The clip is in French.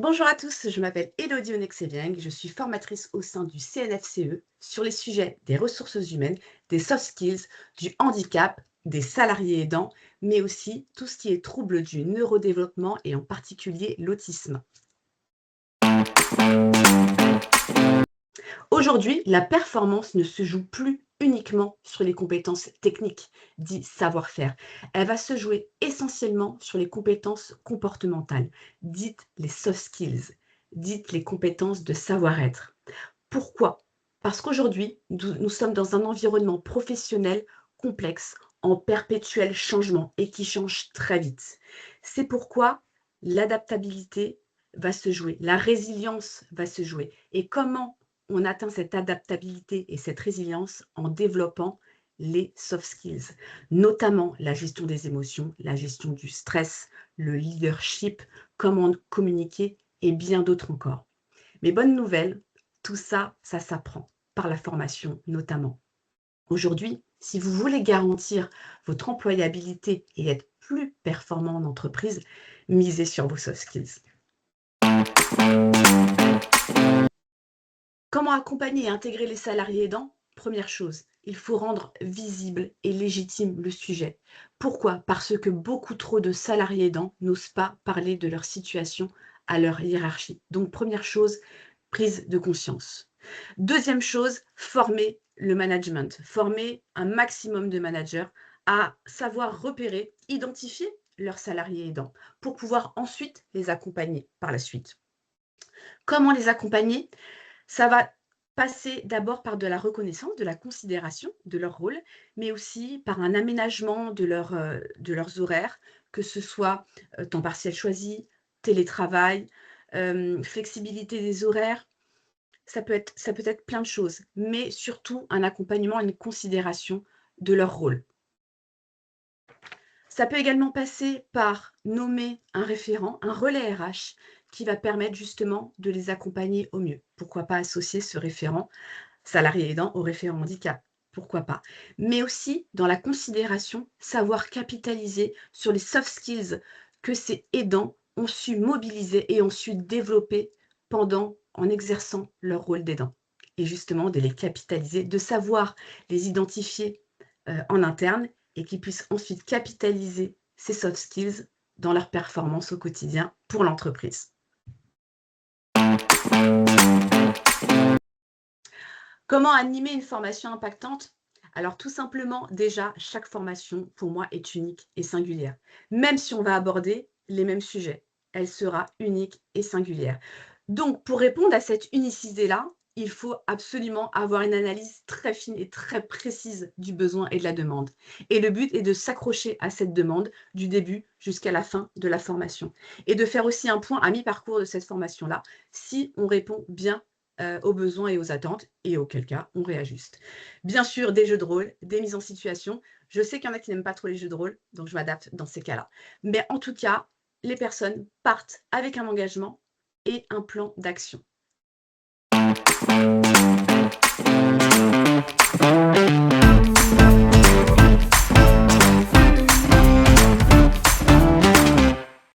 Bonjour à tous, je m'appelle Elodie Onexevieng, je suis formatrice au sein du CNFCE sur les sujets des ressources humaines, des soft skills, du handicap, des salariés aidants, mais aussi tout ce qui est troubles du neurodéveloppement et en particulier l'autisme. Aujourd'hui, la performance ne se joue plus uniquement sur les compétences techniques, dit savoir-faire. Elle va se jouer essentiellement sur les compétences comportementales, dites les soft skills, dites les compétences de savoir-être. Pourquoi? Parce qu'aujourd'hui, nous sommes dans un environnement professionnel complexe, en perpétuel changement et qui change très vite. C'est pourquoi l'adaptabilité va se jouer, la résilience va se jouer. Et comment on atteint cette adaptabilité et cette résilience en développant les soft skills, notamment la gestion des émotions, la gestion du stress, le leadership, comment communiquer et bien d'autres encore. Mais bonne nouvelle, tout ça, ça s'apprend par la formation notamment. Aujourd'hui, si vous voulez garantir votre employabilité et être plus performant en entreprise, misez sur vos soft skills. Comment accompagner et intégrer les salariés aidants? Première chose, il faut rendre visible et légitime le sujet. Pourquoi? Parce que beaucoup trop de salariés aidants n'osent pas parler de leur situation à leur hiérarchie. Donc, première chose, prise de conscience. Deuxième chose, former le management, former un maximum de managers à savoir repérer, identifier leurs salariés aidants pour pouvoir ensuite les accompagner par la suite. Comment les accompagner? Ça va passer d'abord par de la reconnaissance, de la considération de leur rôle, mais aussi par un aménagement de leurs horaires, que ce soit, temps partiel choisi, télétravail, flexibilité des horaires. Ça peut être plein de choses, mais surtout un accompagnement et une considération de leur rôle. Ça peut également passer par nommer un référent, un relais RH qui va permettre justement de les accompagner au mieux. Pourquoi pas associer ce référent salarié aidant au référent handicap? Pourquoi pas? Mais aussi dans la considération, savoir capitaliser sur les soft skills que ces aidants ont su mobiliser et ont su développer en exerçant leur rôle d'aidant. Et justement de les capitaliser, de savoir les identifier, en interne et qu'ils puissent ensuite capitaliser ces soft skills dans leur performance au quotidien pour l'entreprise. Comment animer une formation impactante? Alors tout simplement, déjà, chaque formation, pour moi, est unique et singulière. Même si on va aborder les mêmes sujets, elle sera unique et singulière. Donc, pour répondre à cette unicité-là, il faut absolument avoir une analyse très fine et très précise du besoin et de la demande. Et le but est de s'accrocher à cette demande du début jusqu'à la fin de la formation. Et de faire aussi un point à mi-parcours de cette formation-là, si on répond bien aux besoins et aux attentes, et auquel cas, on réajuste. Bien sûr, des jeux de rôle, des mises en situation. Je sais qu'il y en a qui n'aiment pas trop les jeux de rôle, donc je m'adapte dans ces cas-là. Mais en tout cas, les personnes partent avec un engagement et un plan d'action.